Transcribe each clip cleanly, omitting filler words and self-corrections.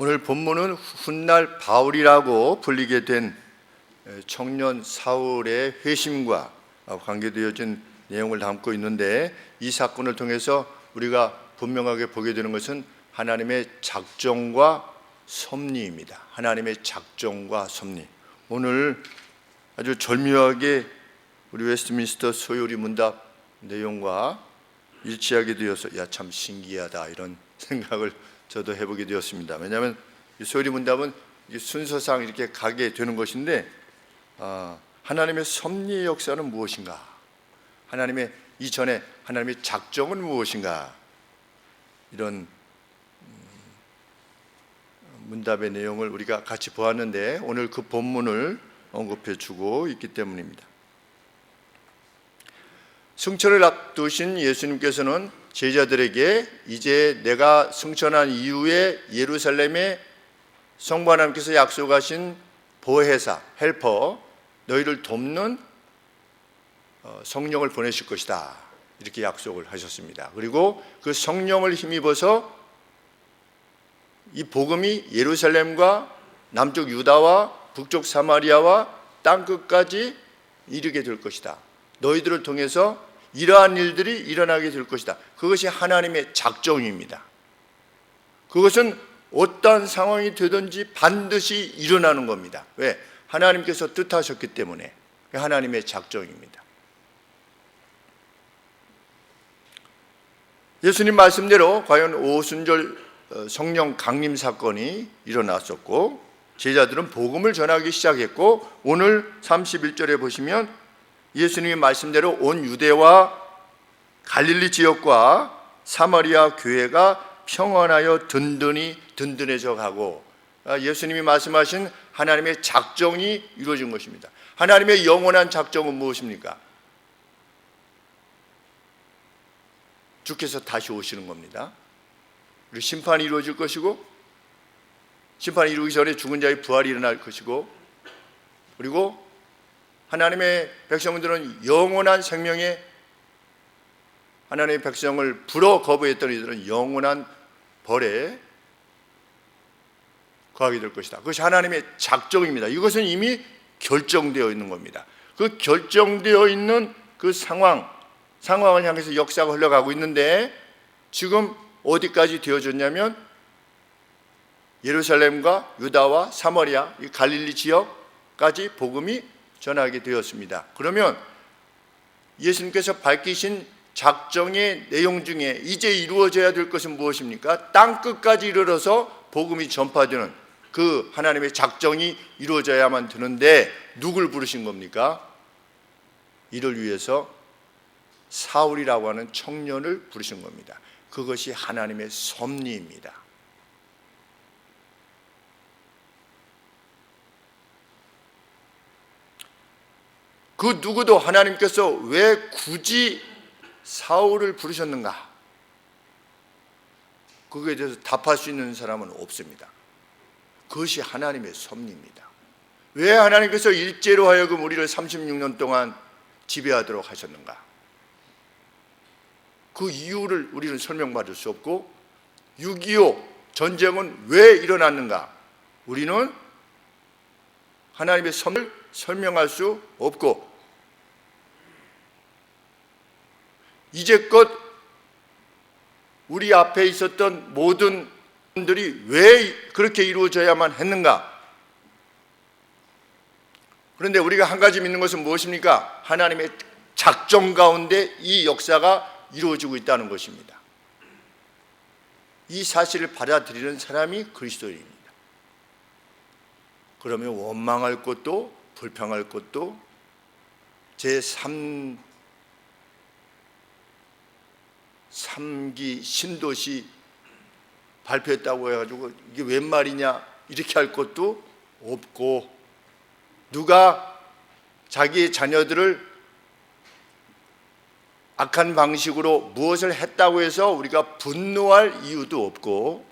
오늘 본문은 훗날 바울이라고 불리게 된 청년 사울의 회심과 관계되어진 내용을 담고 있는데, 이 사건을 통해서 우리가 분명하게 보게 되는 것은 하나님의 작정과 섭리입니다. 하나님의 작정과 섭리. 오늘 아주 절묘하게 우리 웨스트민스터 소요리 문답 내용과 일치하게 되어서 참 신기하다, 이런 생각을 저도 해보게 되었습니다. 왜냐하면 이 소요리 문답은 순서상 이렇게 가게 되는 것인데, 하나님의 섭리의 역사는 무엇인가? 하나님의 이전에 하나님의 작정은 무엇인가? 이런 문답의 내용을 우리가 같이 보았는데, 오늘 그 본문을 언급해 주고 있기 때문입니다. 승천을 앞두신 예수님께서는 제자들에게 이제 내가 승천한 이후에 예루살렘에 성부 하나님께서 약속하신 보혜사, 헬퍼, 너희를 돕는 성령을 보내실 것이다, 이렇게 약속을 하셨습니다. 그리고 그 성령을 힘입어서 이 복음이 예루살렘과 남쪽 유다와 북쪽 사마리아와 땅끝까지 이르게 될 것이다. 너희들을 통해서 이러한 일들이 일어나게 될 것이다. 그것이 하나님의 작정입니다. 그것은 어떠한 상황이 되든지 반드시 일어나는 겁니다. 왜? 하나님께서 뜻하셨기 때문에. 하나님의 작정입니다. 예수님 말씀대로 과연 오순절 성령 강림 사건이 일어났었고, 제자들은 복음을 전하기 시작했고, 오늘 31절에 보시면 예수님의 말씀대로 온 유대와 갈릴리 지역과 사마리아 교회가 평안하여 든든해져 가고, 예수님이 말씀하신 하나님의 작정이 이루어진 것입니다. 하나님의 영원한 작정은 무엇입니까? 주께서 다시 오시는 겁니다. 그리고 심판이 이루어질 것이고, 심판이 이루기 전에 죽은 자의 부활이 일어날 것이고, 그리고 하나님의 백성들은 영원한 생명에, 하나님의 백성을 불어 거부했던 이들은 영원한 벌에 거하게 될 것이다. 그것이 하나님의 작정입니다. 이것은 이미 결정되어 있는 겁니다. 그 결정되어 있는 그 상황을 향해서 역사가 흘러가고 있는데, 지금 어디까지 되어졌냐면 예루살렘과 유다와 사마리아, 이 갈릴리 지역까지 복음이 전하게 되었습니다. 그러면 예수님께서 밝히신 작정의 내용 중에 이제 이루어져야 될 것은 무엇입니까? 땅끝까지 이르러서 복음이 전파되는 그 하나님의 작정이 이루어져야만 되는데, 누굴 부르신 겁니까? 이를 위해서 사울이라고 하는 청년을 부르신 겁니다. 그것이 하나님의 섭리입니다. 그 누구도 하나님께서 왜 굳이 사울을 부르셨는가? 그거에 대해서 답할 수 있는 사람은 없습니다. 그것이 하나님의 섭리입니다. 왜 하나님께서 일제로 하여금 우리를 36년 동안 지배하도록 하셨는가? 그 이유를 우리는 설명받을 수 없고, 6.25 전쟁은 왜 일어났는가? 우리는 하나님의 섭리를 설명할 수 없고, 이제껏 우리 앞에 있었던 모든 분들이 왜 그렇게 이루어져야만 했는가? 그런데 우리가 한 가지 믿는 것은 무엇입니까? 하나님의 작정 가운데 이 역사가 이루어지고 있다는 것입니다. 이 사실을 받아들이는 사람이 그리스도인입니다. 그러면 원망할 것도 불평할 것도, 제3기 신도시 발표했다고 해가지고 이게 웬 말이냐 이렇게 할 것도 없고, 누가 자기의 자녀들을 악한 방식으로 무엇을 했다고 해서 우리가 분노할 이유도 없고,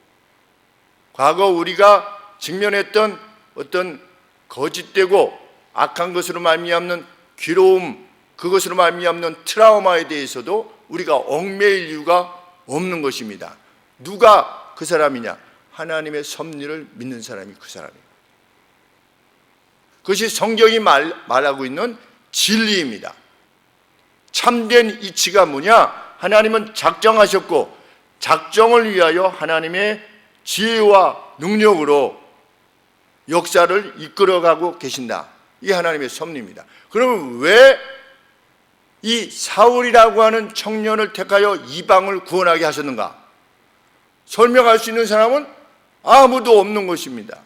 과거 우리가 직면했던 어떤 거짓되고 악한 것으로 말미암는 괴로움, 그것으로 말미암는 트라우마에 대해서도 우리가 얽매일 이유가 없는 것입니다. 누가 그 사람이냐? 하나님의 섭리를 믿는 사람이 그 사람이에요. 그것이 성경이 말하고 있는 진리입니다. 참된 이치가 뭐냐? 하나님은 작정하셨고 작정을 위하여 하나님의 지혜와 능력으로 역사를 이끌어가고 계신다. 이게 하나님의 섭리입니다. 그러면 왜 이 사울이라고 하는 청년을 택하여 이방을 구원하게 하셨는가? 설명할 수 있는 사람은 아무도 없는 것입니다.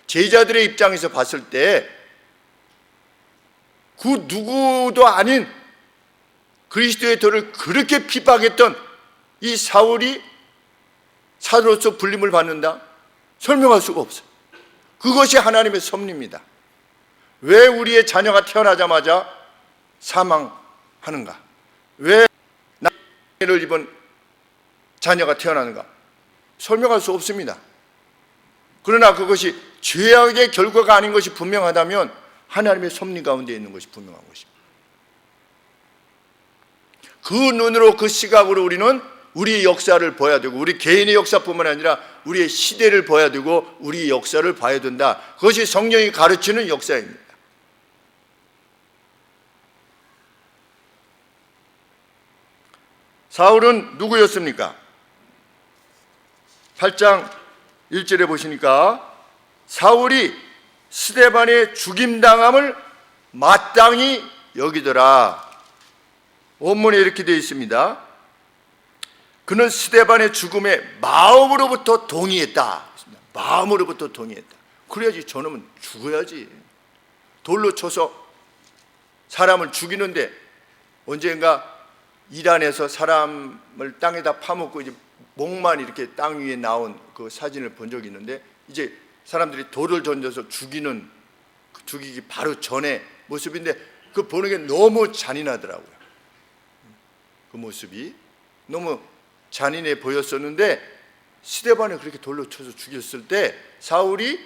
제자들의 입장에서 봤을 때 그 누구도 아닌 그리스도의 도를 그렇게 핍박했던 이 사울이 사도로서 불림을 받는다? 설명할 수가 없어요. 그것이 하나님의 섭리입니다. 왜 우리의 자녀가 태어나자마자 사망하는가? 왜 나를 입은 자녀가 태어나는가? 설명할 수 없습니다. 그러나 그것이 죄악의 결과가 아닌 것이 분명하다면 하나님의 섭리 가운데 있는 것이 분명한 것입니다. 그 눈으로, 그 시각으로 우리는 우리의 역사를 봐야 되고, 우리 개인의 역사뿐만 아니라 우리의 시대를 봐야 되고, 우리의 역사를 봐야 된다. 그것이 성령이 가르치는 역사입니다. 사울은 누구였습니까? 8장 1절에 보시니까 사울이 스데반의 죽임당함을 마땅히 여기더라. 원문에 이렇게 되어 있습니다. 그는 스데반의 죽음에 마음으로부터 동의했다. 마음으로부터 동의했다. 그래야지 저놈은 죽어야지. 돌로 쳐서 사람을 죽이는데, 언젠가 이란에서 사람을 땅에다 파묻고 이제 목만 이렇게 땅 위에 나온 그 사진을 본 적이 있는데, 이제 사람들이 돌을 던져서 죽이기 바로 전에 모습인데, 그 보는 게 너무 잔인하더라고요. 그 모습이 너무 잔인해 보였었는데, 스데반을 그렇게 돌로 쳐서 죽였을 때 사울이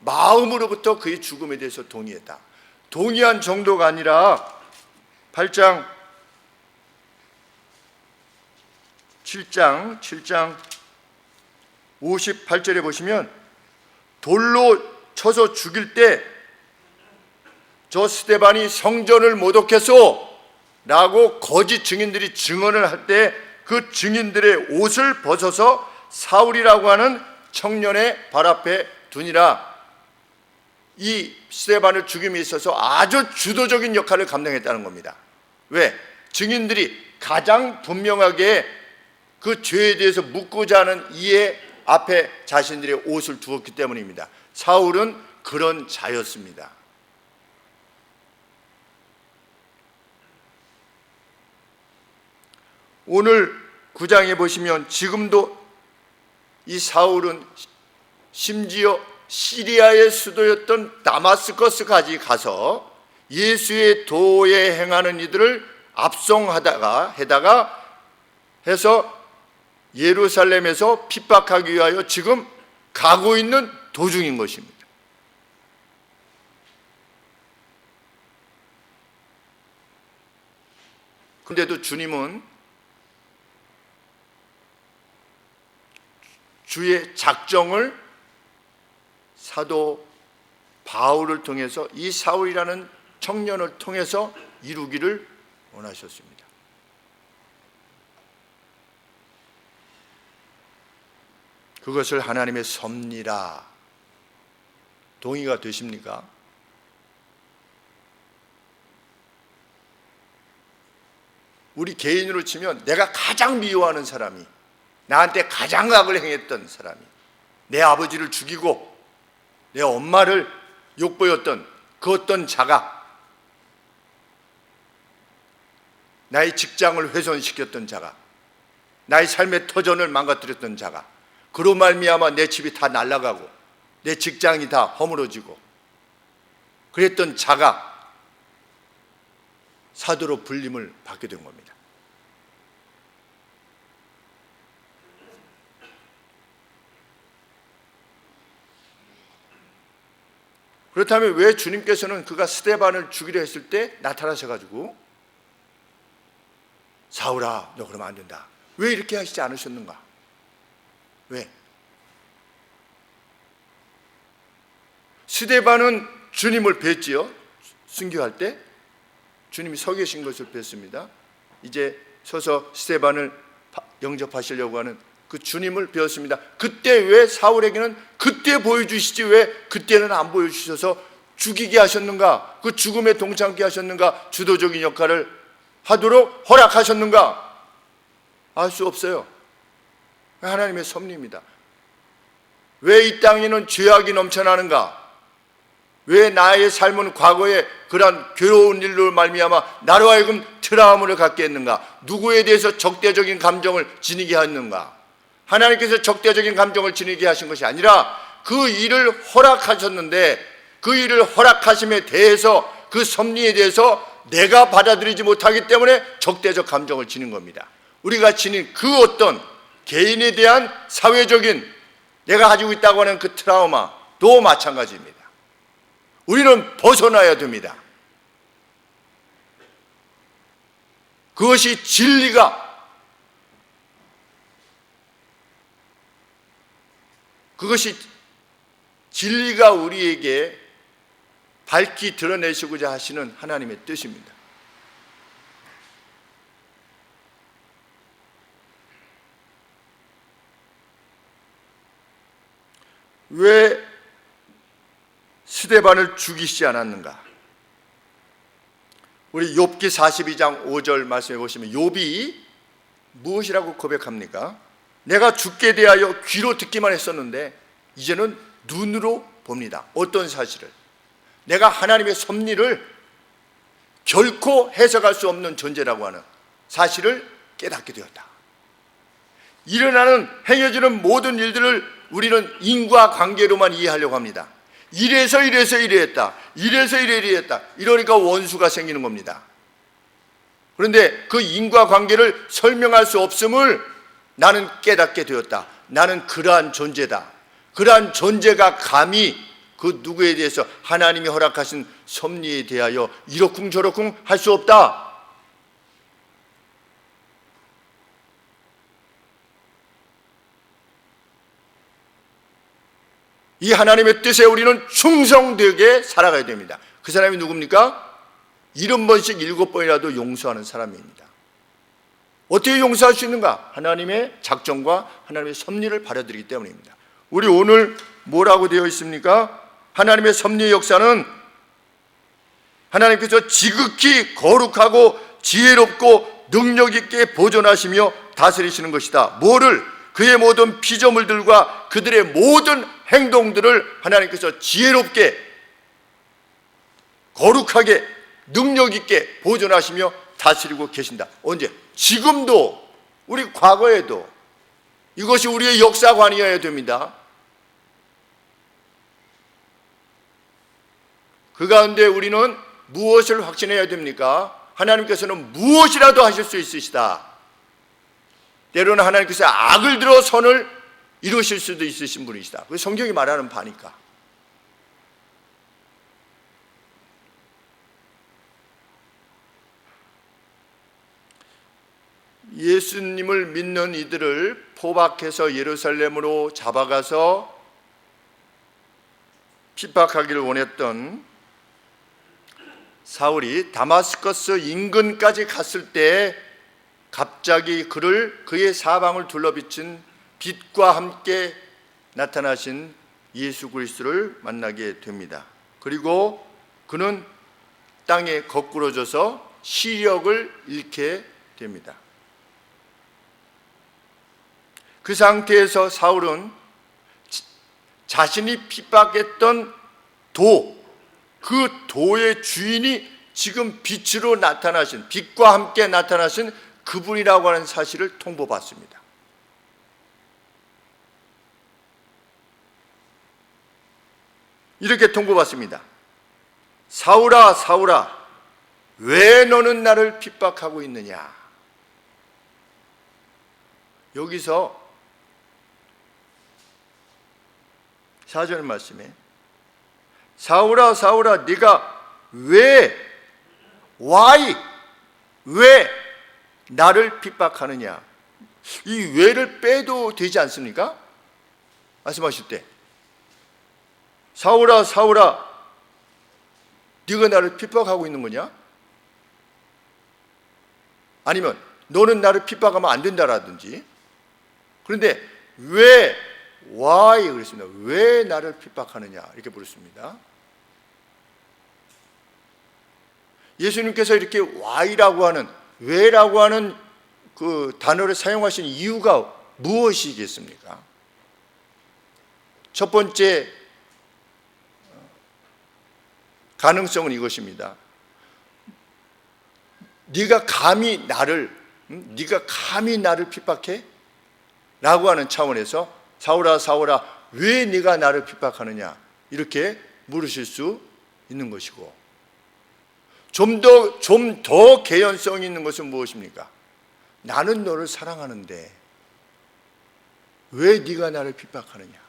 마음으로부터 그의 죽음에 대해서 동의했다. 동의한 정도가 아니라 7장 58절에 보시면, 돌로 쳐서 죽일 때 저 스데반이 성전을 모독했소 라고 거짓 증인들이 증언을 할 때 그 증인들의 옷을 벗어서 사울이라고 하는 청년의 발 앞에 두니라. 이 스데반을 죽임에 있어서 아주 주도적인 역할을 감당했다는 겁니다. 왜? 증인들이 가장 분명하게 그 죄에 대해서 묻고자 하는 이의 앞에 자신들의 옷을 두었기 때문입니다. 사울은 그런 자였습니다. 오늘 9장에 보시면 지금도 이 사울은 심지어 시리아의 수도였던 다마스커스까지 가서 예수의 도에 행하는 이들을 압송하다가 해서 예루살렘에서 핍박하기 위하여 지금 가고 있는 도중인 것입니다. 그런데도 주님은 주의 작정을 사도 바울을 통해서, 이 사울이라는 청년을 통해서 이루기를 원하셨습니다. 그것을 하나님의 섭리라. 동의가 되십니까? 우리 개인으로 치면 내가 가장 미워하는 사람이, 나한테 가장 악을 행했던 사람이, 내 아버지를 죽이고 내 엄마를 욕보였던 그 어떤 자가, 나의 직장을 훼손시켰던 자가, 나의 삶의 터전을 망가뜨렸던 자가, 그로 말미암아 내 집이 다 날아가고 내 직장이 다 허물어지고 그랬던 자가 사도로 불림을 받게 된 겁니다. 그렇다면 왜 주님께서는 그가 스데반을 죽이려 했을 때 나타나셔가지고 사울아 너 그러면 안 된다, 왜 이렇게 하시지 않으셨는가? 왜? 스데반은 주님을 뵀지요. 순교할 때 주님이 서 계신 것을 뵀습니다. 이제 서서 스데반을 영접하시려고 하는 그 주님을 배웠습니다. 그때 왜 사울에게는 그때 보여주시지 왜 그때는 안 보여주셔서 죽이게 하셨는가? 그 죽음에 동참케 하셨는가? 주도적인 역할을 하도록 허락하셨는가? 알 수 없어요. 하나님의 섭리입니다. 왜 이 땅에는 죄악이 넘쳐나는가? 왜 나의 삶은 과거에 그러한 괴로운 일로 말미암아 나로 하여금 트라우마를 갖게 했는가? 누구에 대해서 적대적인 감정을 지니게 했는가? 하나님께서 적대적인 감정을 지니게 하신 것이 아니라 그 일을 허락하셨는데 그 일을 허락하심에 대해서 그 섭리에 대해서 내가 받아들이지 못하기 때문에 적대적 감정을 지닌 겁니다. 우리가 지닌 그 어떤 개인에 대한 사회적인 내가 가지고 있다고 하는 그 트라우마도 마찬가지입니다. 우리는 벗어나야 됩니다. 그것이 진리가 우리에게 밝히 드러내시고자 하시는 하나님의 뜻입니다. 왜 스데반을 죽이시지 않았는가? 우리 욥기 42장 5절 말씀해 보시면 욥이 무엇이라고 고백합니까? 내가 죽게 대하여 귀로 듣기만 했었는데 이제는 눈으로 봅니다. 어떤 사실을? 내가 하나님의 섭리를 결코 해석할 수 없는 존재라고 하는 사실을 깨닫게 되었다. 일어나는 행해지는 모든 일들을 우리는 인과관계로만 이해하려고 합니다. 이래서 이랬다. 이래서 이랬다. 이러니까 원수가 생기는 겁니다. 그런데 그 인과관계를 설명할 수 없음을 나는 깨닫게 되었다. 나는 그러한 존재다. 그러한 존재가 감히 그 누구에 대해서 하나님이 허락하신 섭리에 대하여 이러쿵저러쿵 할 수 없다. 이 하나님의 뜻에 우리는 충성되게 살아가야 됩니다. 그 사람이 누굽니까? 70번씩 7번이라도 용서하는 사람입니다. 어떻게 용서할 수 있는가? 하나님의 작정과 하나님의 섭리를 받아들이기 때문입니다. 우리 오늘 뭐라고 되어 있습니까? 하나님의 섭리의 역사는 하나님께서 지극히 거룩하고 지혜롭고 능력 있게 보존하시며 다스리시는 것이다. 뭐를? 그의 모든 피조물들과 그들의 모든 행동들을 하나님께서 지혜롭게 거룩하게 능력 있게 보존하시며 다스리고 계신다. 언제? 지금도 우리 과거에도 이것이 우리의 역사관이어야 됩니다. 그 가운데 우리는 무엇을 확신해야 됩니까? 하나님께서는 무엇이라도 하실 수 있으시다. 때로는 하나님께서 악을 들어 선을 이루실 수도 있으신 분이시다. 그게 성경이 말하는 바니까. 예수님을 믿는 이들을 포박해서 예루살렘으로 잡아가서 핍박하기를 원했던 사울이 다마스커스 인근까지 갔을 때 갑자기 그의 사방을 둘러비친 빛과 함께 나타나신 예수 그리스도를 만나게 됩니다. 그리고 그는 땅에 거꾸러져서 시력을 잃게 됩니다. 그 상태에서 사울은 자신이 핍박했던 그 도의 주인이 지금 빛으로 나타나신, 빛과 함께 나타나신 그분이라고 하는 사실을 통보받습니다. 이렇게 통보받습니다. 사울아, 사울아, 왜 너는 나를 핍박하고 있느냐? 여기서 4절 말씀에 사울아, 사울아, 네가 왜 나를 핍박하느냐? 이 왜를 빼도 되지 않습니까? 말씀하실 때 사울아 사울아 네가 나를 핍박하고 있는 거냐? 아니면 너는 나를 핍박하면 안 된다라든지. 그런데 왜 why 그랬습니다. 왜 나를 핍박하느냐 이렇게 물었습니다. 예수님께서 이렇게 why라고 하는 왜라고 하는 그 단어를 사용하신 이유가 무엇이겠습니까? 첫 번째 가능성은 이것입니다. 네가 감히 나를 핍박해? 라고 하는 차원에서 사울아 사울아 왜 네가 나를 핍박하느냐 이렇게 물으실 수 있는 것이고, 좀 더 개연성 있는 것은 무엇입니까? 나는 너를 사랑하는데 왜 네가 나를 핍박하느냐?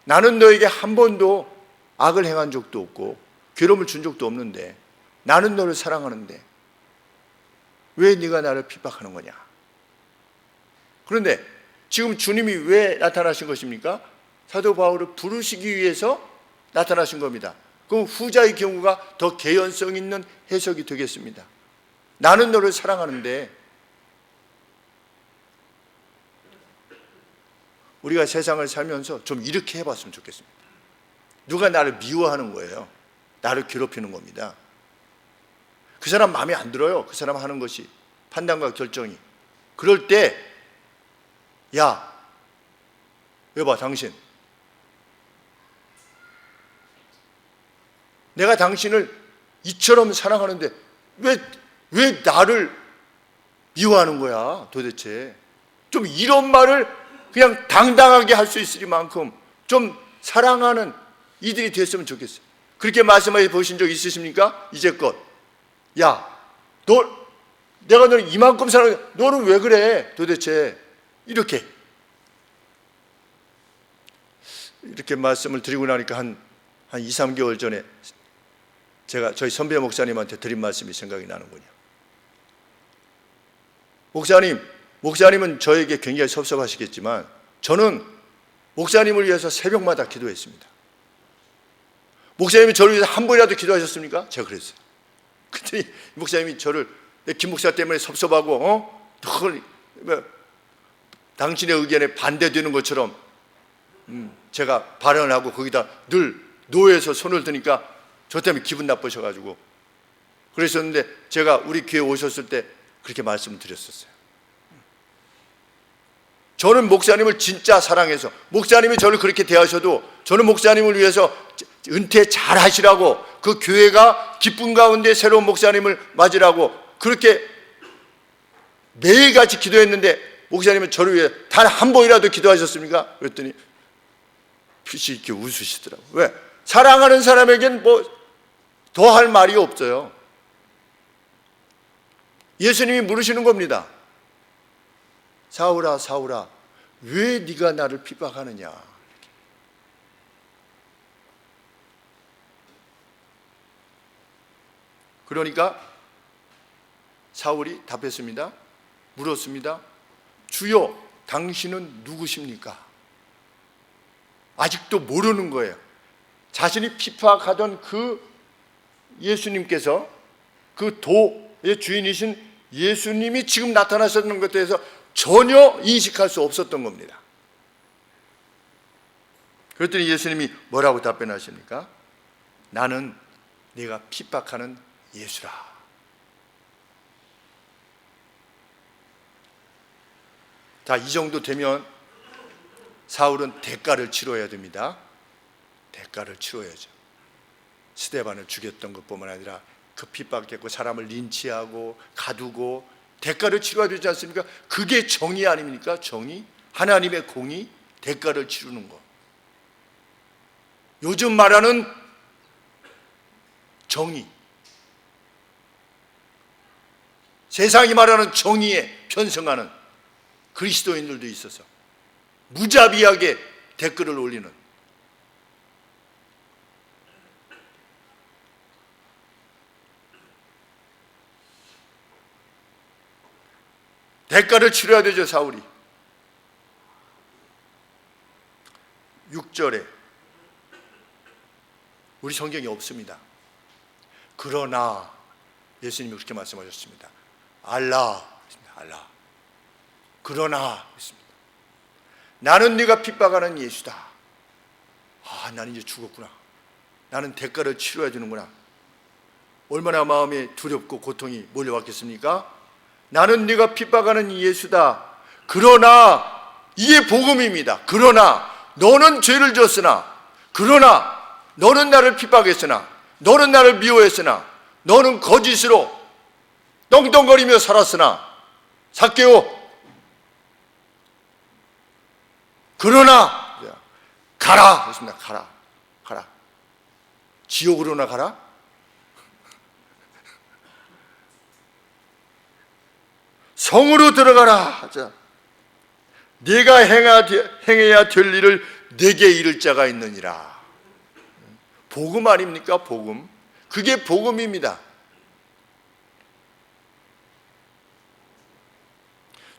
나는 너에게 한 번도 악을 행한 적도 없고 괴로움을 준 적도 없는데 나는 너를 사랑하는데 왜 네가 나를 핍박하는 거냐? 그런데 지금 주님이 왜 나타나신 것입니까? 사도 바울을 부르시기 위해서 나타나신 겁니다. 그럼 후자의 경우가 더 개연성 있는 해석이 되겠습니다. 나는 너를 사랑하는데, 우리가 세상을 살면서 좀 이렇게 해봤으면 좋겠습니다. 누가 나를 미워하는 거예요. 나를 괴롭히는 겁니다. 그 사람 마음에 안 들어요. 그 사람 하는 것이, 판단과 결정이. 그럴 때 야, 여봐 당신, 내가 당신을 이처럼 사랑하는데 왜 나를 미워하는 거야 도대체? 좀 이런 말을 그냥 당당하게 할 수 있으리만큼 좀 사랑하는 이들이 됐으면 좋겠어요. 그렇게 말씀해 보신 적 있으십니까? 이제껏 야, 내가 너를 이만큼 사랑해, 너는 왜 그래 도대체? 이렇게 말씀을 드리고 나니까 한 2, 3개월 전에 제가 저희 선배 목사님한테 드린 말씀이 생각이 나는군요. 목사님은 저에게 굉장히 섭섭하시겠지만 저는 목사님을 위해서 새벽마다 기도했습니다. 목사님이 저를 위해서 한 번이라도 기도하셨습니까? 제가 그랬어요. 그랬더니 목사님이 저를 김 목사 때문에 섭섭하고 당신의 의견에 반대되는 것처럼 제가 발언을 하고 거기다 늘 노예에서 손을 드니까 저 때문에 기분 나쁘셔가지고 그러셨는데, 제가 우리 교회 오셨을 때 그렇게 말씀을 드렸었어요. 저는 목사님을 진짜 사랑해서, 목사님이 저를 그렇게 대하셔도 저는 목사님을 위해서 은퇴 잘 하시라고, 그 교회가 기쁨 가운데 새로운 목사님을 맞으라고 그렇게 매일같이 기도했는데 목사님은 저를 위해 단 한 번이라도 기도하셨습니까? 그랬더니 피시 있게 웃으시더라고요. 왜? 사랑하는 사람에겐 뭐 더 할 말이 없어요. 예수님이 물으시는 겁니다. 사울아 사울아 왜 네가 나를 핍박하느냐? 그러니까 사울이 답했습니다. 물었습니다. 주여, 당신은 누구십니까? 아직도 모르는 거예요. 자신이 핍박하던 그 예수님께서, 그 도의 주인이신 예수님이 지금 나타나셨는 것에 대해서 전혀 인식할 수 없었던 겁니다. 그랬더니 예수님이 뭐라고 답변하십니까? 나는 네가 핍박하는 예수라. 자, 이 정도 되면 사울은 대가를 치러야 됩니다. 대가를 치러야죠. 스데반을 죽였던 것뿐만 아니라 그 핍박했고 사람을 린치하고 가두고 대가를 치러야 되지 않습니까? 그게 정의 아닙니까? 정의? 하나님의 공의? 대가를 치르는 것. 요즘 말하는 정의, 세상이 말하는 정의에 편성하는 그리스도인들도 있어서 무자비하게 댓글을 올리는, 대가를 치러야 되죠. 사울이 6절에 우리 성경에 없습니다. 그러나 예수님이 그렇게 말씀하셨습니다. 알라. 그러나 했습니다. 나는 네가 핍박하는 예수다. 나는 이제 죽었구나. 나는 대가를 치러야 되는구나. 얼마나 마음에 두렵고 고통이 몰려왔겠습니까? 나는 네가 핍박하는 예수다. 그러나 이게 복음입니다. 그러나 너는 죄를 졌으나, 그러나 너는 나를 핍박했으나, 너는 나를 미워했으나, 너는 거짓으로 떵떵거리며 살았으나, 삭개오, 그러나 가라 그랬습니다. 가라. 지옥으로나 가라? 성으로 들어가라. 네가 행해야 될 일을 내게 이를 자가 있느니라. 복음 아닙니까? 복음. 그게 복음입니다.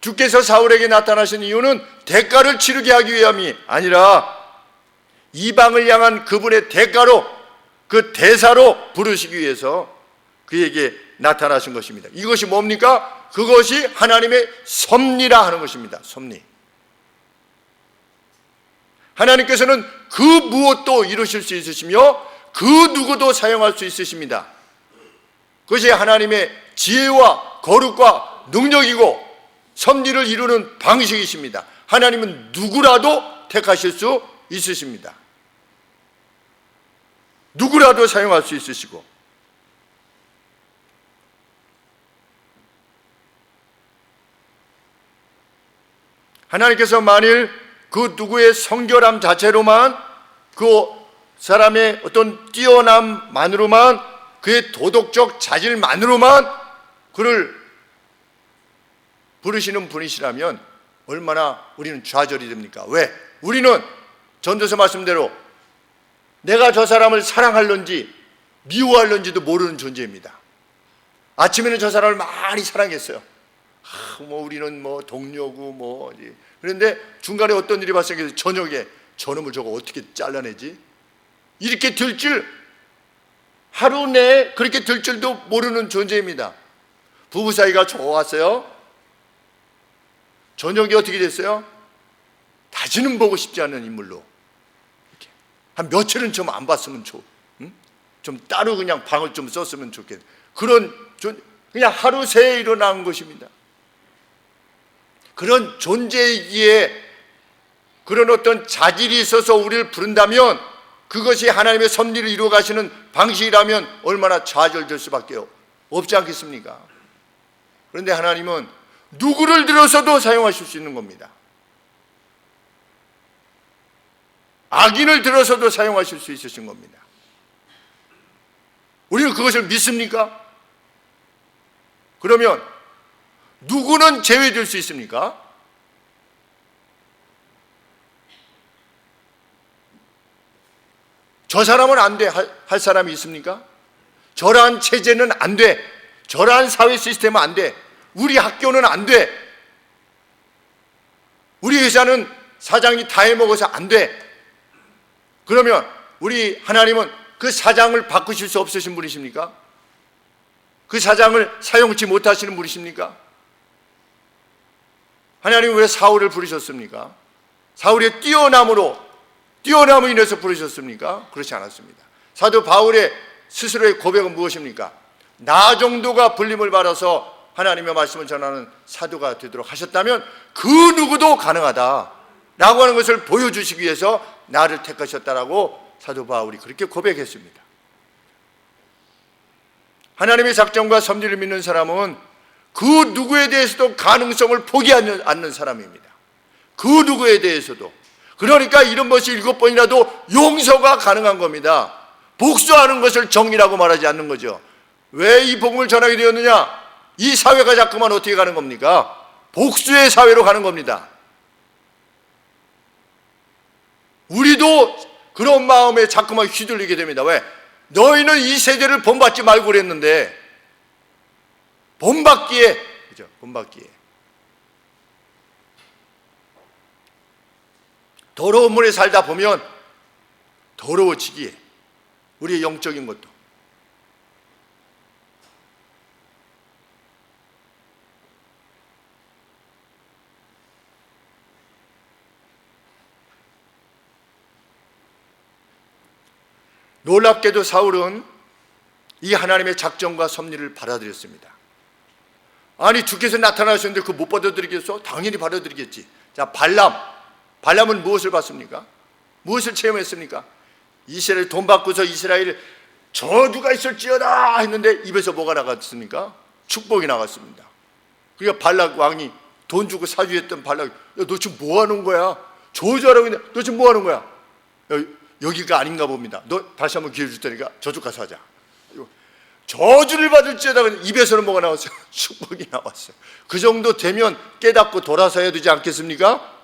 주께서 사울에게 나타나신 이유는 대가를 치르게 하기 위함이 아니라 이방을 향한 그분의 대가로, 그 대사로 부르시기 위해서 그에게 나타나신 것입니다. 이것이 뭡니까? 그것이 하나님의 섭리라 하는 것입니다. 섭리. 하나님께서는 그 무엇도 이루실 수 있으시며 그 누구도 사용할 수 있으십니다. 그것이 하나님의 지혜와 거룩과 능력이고 섭리를 이루는 방식이십니다. 하나님은 누구라도 택하실 수 있으십니다. 누구라도 사용할 수 있으시고, 하나님께서 만일 그 누구의 성결함 자체로만, 그 사람의 어떤 뛰어남만으로만, 그의 도덕적 자질만으로만 그를 부르시는 분이시라면 얼마나 우리는 좌절이 됩니까? 왜? 우리는 전도서 말씀대로 내가 저 사람을 사랑할런지 미워할런지도 모르는 존재입니다. 아침에는 저 사람을 많이 사랑했어요. 우리는 동료고 그런데 중간에 어떤 일이 발생해서 저녁에 저놈을 저거 어떻게 잘라내지? 이렇게 될 줄, 하루 내에 그렇게 될 줄도 모르는 존재입니다. 부부 사이가 좋았어요. 저녁에 어떻게 됐어요? 다시는 보고 싶지 않은 인물로 이렇게. 한 며칠은 좀 안 봤으면 좀 따로 그냥 방을 좀 썼으면 좋겠. 그런 그냥 하루 새에 일어난 것입니다. 그런 존재이기에 그런 어떤 자질이 있어서 우리를 부른다면, 그것이 하나님의 섭리를 이루어 가시는 방식이라면 얼마나 좌절될 수밖에 없지 않겠습니까? 그런데 하나님은 누구를 들어서도 사용하실 수 있는 겁니다. 악인을 들어서도 사용하실 수 있으신 겁니다. 우리는 그것을 믿습니까? 그러면 누구는 제외될 수 있습니까? 저 사람은 안 돼 할 사람이 있습니까? 저러한 체제는 안 돼, 저러한 사회 시스템은 안 돼, 우리 학교는 안 돼, 우리 회사는 사장이 다 해먹어서 안 돼. 그러면 우리 하나님은 그 사장을 바꾸실 수 없으신 분이십니까? 그 사장을 사용치 못하시는 분이십니까? 하나님은 왜 사울을 부르셨습니까? 사울의 뛰어남으로 인해서 부르셨습니까? 그렇지 않았습니다. 사도 바울의 스스로의 고백은 무엇입니까? 나 정도가 불림을 받아서 하나님의 말씀을 전하는 사도가 되도록 하셨다면 그 누구도 가능하다라고 하는 것을 보여주시기 위해서 나를 택하셨다라고 사도 바울이 그렇게 고백했습니다. 하나님의 작정과 섭리를 믿는 사람은 그 누구에 대해서도 가능성을 포기하지 않는 사람입니다. 그 누구에 대해서도. 그러니까 이런 것이 7번이라도 용서가 가능한 겁니다. 복수하는 것을 정의라고 말하지 않는 거죠. 왜 이 복음을 전하게 되었느냐? 이 사회가 자꾸만 어떻게 가는 겁니까? 복수의 사회로 가는 겁니다. 우리도 그런 마음에 자꾸만 휘둘리게 됩니다. 왜? 너희는 이 세대를 본받지 말고 그랬는데, 본받기에, 그죠? 본받기에. 더러운 물에 살다 보면 더러워지기에, 우리의 영적인 것도. 놀랍게도 사울은 이 하나님의 작정과 섭리를 받아들였습니다. 아니, 주께서 나타나셨는데 그거 못 받아들이겠어? 당연히 받아들이겠지. 자, 발람은 무엇을 받습니까? 무엇을 체험했습니까? 이스라엘 돈 받고서 이스라엘 저주가 있을지어다 했는데 입에서 뭐가 나갔습니까? 축복이 나갔습니다. 그러니까 발락 왕이 돈 주고 사주했던 발락이, 야, 너 지금 뭐 하는 거야? 저주하라고 했는데 너 지금 뭐 하는 거야? 여기가 아닌가 봅니다. 너 다시 한번 기회 줄 테니까 저쪽 가서 하자. 저주를 받을지어다. 입에서는 뭐가 나왔어요? 축복이 나왔어요. 그 정도 되면 깨닫고 돌아서야 되지 않겠습니까?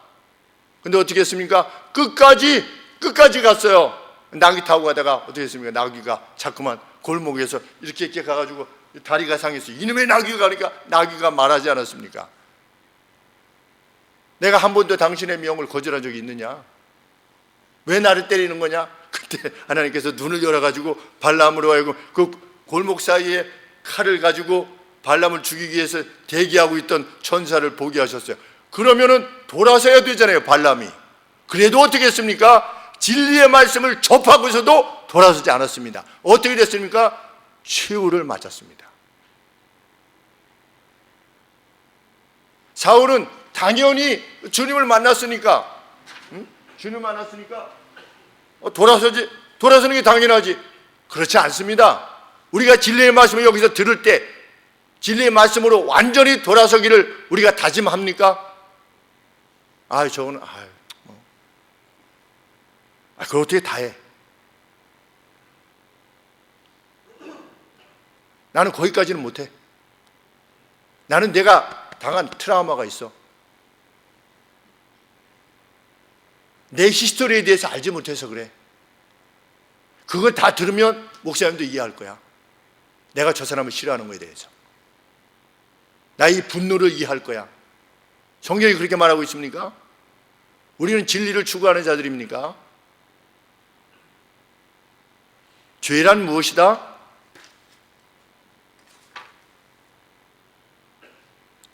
근데 어떻게 했습니까? 끝까지 갔어요. 나귀 타고 가다가 어떻게 했습니까? 나귀가 자꾸만 골목에서 이렇게 가가지고 다리가 상했어요. 이놈의 나귀가 가니까 나귀가 말하지 않았습니까? 내가 한 번도 당신의 명을 거절한 적이 있느냐? 왜 나를 때리는 거냐? 그때 하나님께서 눈을 열어가지고 발람으로 하여금 그 골목 사이에 칼을 가지고 발람을 죽이기 위해서 대기하고 있던 천사를 보게 하셨어요. 그러면은 돌아서야 되잖아요, 발람이. 그래도 어떻게 했습니까? 진리의 말씀을 접하고서도 돌아서지 않았습니다. 어떻게 됐습니까? 최후를 맞았습니다. 사울은 당연히 주님을 만났으니까, 주님을 만났으니까 돌아서는 게 당연하지. 그렇지 않습니다. 우리가 진리의 말씀을 여기서 들을 때 진리의 말씀으로 완전히 돌아서기를 우리가 다짐합니까? 저거는 그걸 어떻게 다 해? 나는 거기까지는 못해. 나는 내가 당한 트라우마가 있어. 내 히스토리에 대해서 알지 못해서 그래. 그걸 다 들으면 목사님도 이해할 거야. 내가 저 사람을 싫어하는 거에 대해서. 나의 분노를 이해할 거야. 성경이 그렇게 말하고 있습니까? 우리는 진리를 추구하는 자들입니까? 죄란 무엇이다?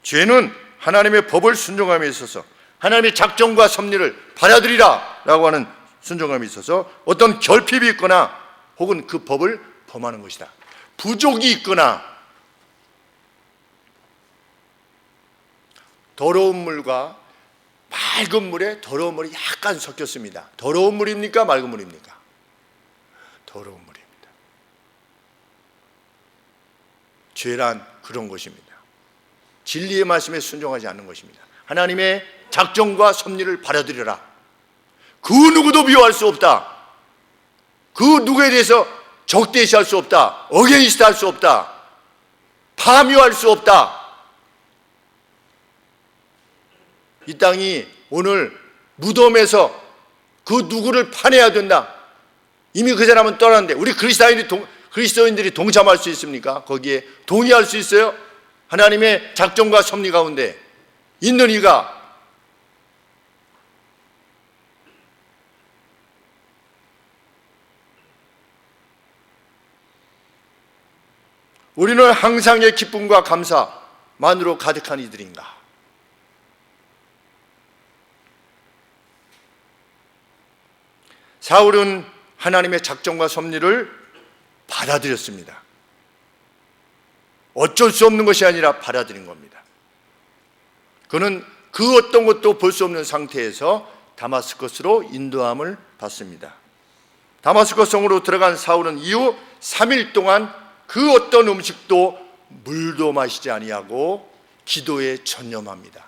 죄는 하나님의 법을 순종함에 있어서 하나님의 작정과 섭리를 받아들이라 라고 하는 순종함에 있어서 어떤 결핍이 있거나 혹은 그 법을 범하는 것이다. 부족이 있거나 더러운 물과 맑은 물에 더러운 물이 약간 섞였습니다. 더러운 물입니까? 맑은 물입니까? 더러운 물입니다. 죄란 그런 것입니다. 진리의 말씀에 순종하지 않는 것입니다. 하나님의 작정과 섭리를 받아들여라. 그 누구도 미워할 수 없다. 그 누구에 대해서 적대시할 수 없다. 어게인스트 할 수 없다. 파묘할 수 없다. 이 땅이 오늘 무덤에서 그 누구를 파내야 된다. 이미 그 사람은 떠났는데 우리 그리스도인들이 동참할 수 있습니까? 거기에 동의할 수 있어요? 하나님의 작정과 섭리 가운데 있는 이가 우리는 항상의 기쁨과 감사만으로 가득한 이들인가? 사울은 하나님의 작정과 섭리를 받아들였습니다. 어쩔 수 없는 것이 아니라 받아들인 겁니다. 그는 그 어떤 것도 볼 수 없는 상태에서 다마스커스로 인도함을 받습니다. 다마스커스 성으로 들어간 사울은 이후 3일 동안 그 어떤 음식도 물도 마시지 아니하고 기도에 전념합니다.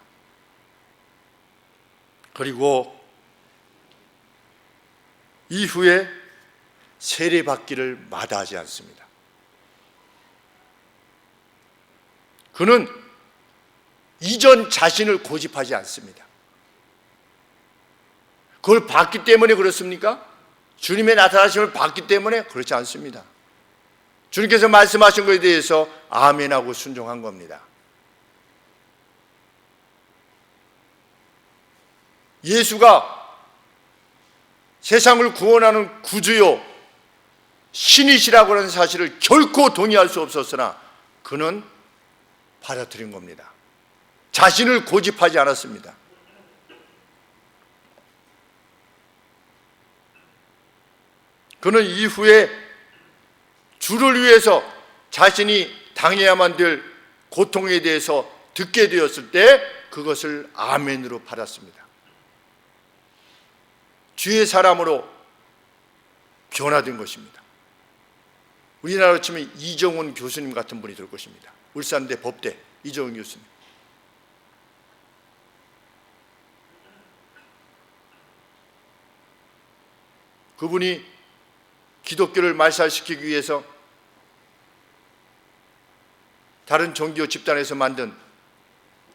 그리고 이후에 세례받기를 마다하지 않습니다. 그는 이전 자신을 고집하지 않습니다. 그걸 봤기 때문에 그렇습니까? 주님의 나타나심을 봤기 때문에 그렇지 않습니다. 주님께서 말씀하신 것에 대해서 아멘하고 순종한 겁니다. 예수가 세상을 구원하는 구주요 신이시라고 하는 사실을 결코 동의할 수 없었으나 그는 받아들인 겁니다. 자신을 고집하지 않았습니다. 그는 이후에 주를 위해서 자신이 당해야만 될 고통에 대해서 듣게 되었을 때 그것을 아멘으로 받았습니다. 주의 사람으로 변화된 것입니다. 우리나라로 치면 이정훈 교수님 같은 분이 될 것입니다. 울산대 법대 이정훈 교수님. 그분이 기독교를 말살시키기 위해서 다른 종교 집단에서 만든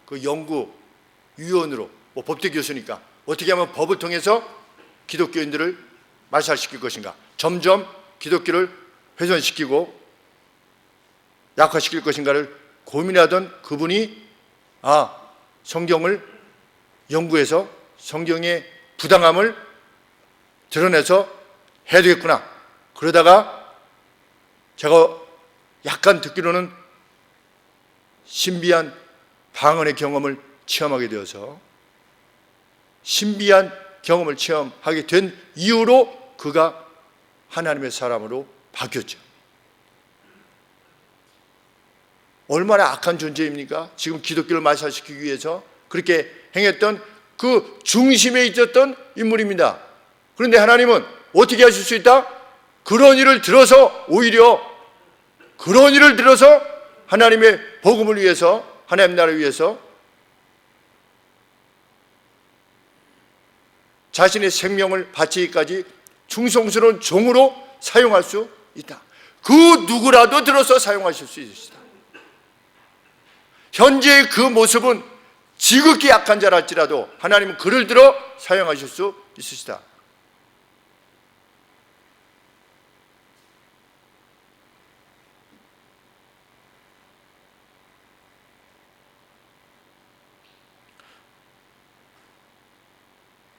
그 연구위원으로, 법대 교수니까 어떻게 하면 법을 통해서 기독교인들을 말살시킬 것인가, 점점 기독교를 훼손시키고 약화시킬 것인가를 고민하던 그분이 성경을 연구해서 성경의 부당함을 드러내서 해야 되겠구나. 그러다가 제가 약간 듣기로는 신비한 방언의 경험을 체험하게 되어서 신비한 경험을 체험하게 된 이후로 그가 하나님의 사람으로 바뀌었죠. 얼마나 악한 존재입니까? 지금 기독교를 말살시키기 위해서 그렇게 행했던 그 중심에 있었던 인물입니다. 그런데 하나님은 어떻게 하실 수 있다? 그런 일을 들어서, 오히려 그런 일을 들어서 하나님의 복음을 위해서, 하나님 나라를 위해서 자신의 생명을 바치기까지 충성스러운 종으로 사용할 수 있다. 그 누구라도 들어서 사용하실 수 있으시다. 현재의 그 모습은 지극히 약한 자랄지라도 하나님은 그를 들어 사용하실 수 있으시다.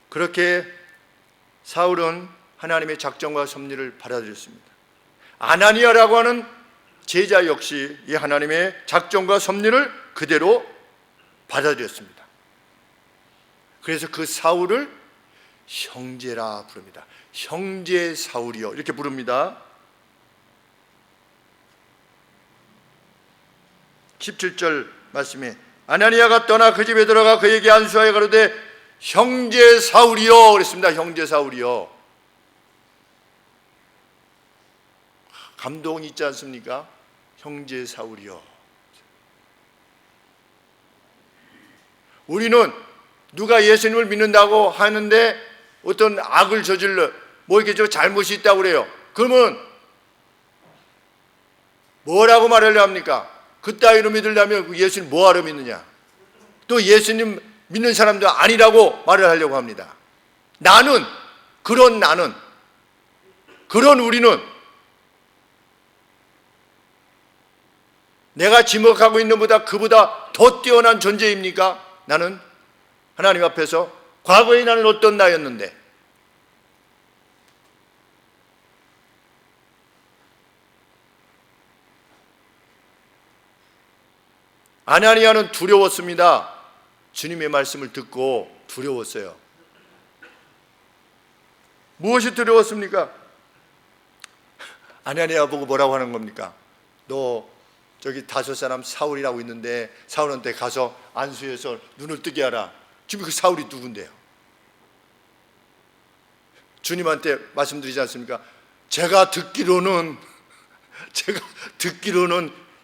그렇게 사울은 하나님의 작정과 섭리를 받아들였습니다. 아나니아라고 하는 제자 역시 이 하나님의 작정과 섭리를 그대로 받아들였습니다. 그래서 그 사울을 형제라 부릅니다. 형제 사울이요, 이렇게 부릅니다. 17절 말씀에 아나니아가 떠나 그 집에 들어가 그에게 안수하여 가로되 형제 사울이요 그랬습니다. 형제 사울이요. 감동이 있지 않습니까? 형제 사울이요. 우리는 누가 예수님을 믿는다고 하는데 어떤 악을 저질러 이렇게 저 잘못이 있다고 그래요. 그러면 뭐라고 말하려 합니까? 그따위로 믿으려면 예수님 뭐하러 믿느냐? 또 예수님 믿는 사람도 아니라고 말을 하려고 합니다. 그런 우리는 내가 지목하고 있는 그보다 더 뛰어난 존재입니까? 나는 하나님 앞에서 과거에 나는 어떤 나였는데 아나니아는 두려웠습니다. 주님의 말씀을 듣고 두려웠어요. 무엇이 두려웠습니까? 아나니아 보고 뭐라고 하는 겁니까? 너 저기 다섯 사람 사울이라고 있는데 사울한테 가서 안수해서 눈을 뜨게 하라. 지금 그 사울이 누군데요? 주님한테 말씀드리지 않습니까? 제가 듣기로는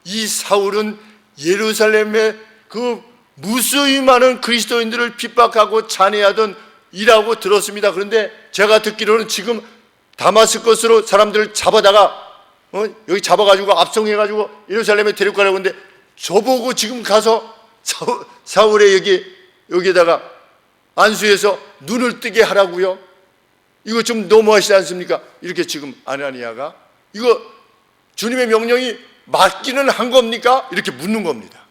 이 사울은 예루살렘의 그 무수히 많은 그리스도인들을 핍박하고 잔해하던 이라고 들었습니다. 그런데 제가 듣기로는 지금 다마스커스로 사람들을 잡아다가 여기 잡아가지고 압송해가지고 예루살렘에 데리고 가려고 하는데 저보고 지금 가서 사울의 여기에다가 안수해서 눈을 뜨게 하라고요? 이거 좀 너무하시지 않습니까? 이렇게 지금 아나니아가 이거 주님의 명령이 맞기는 한 겁니까? 이렇게 묻는 겁니다.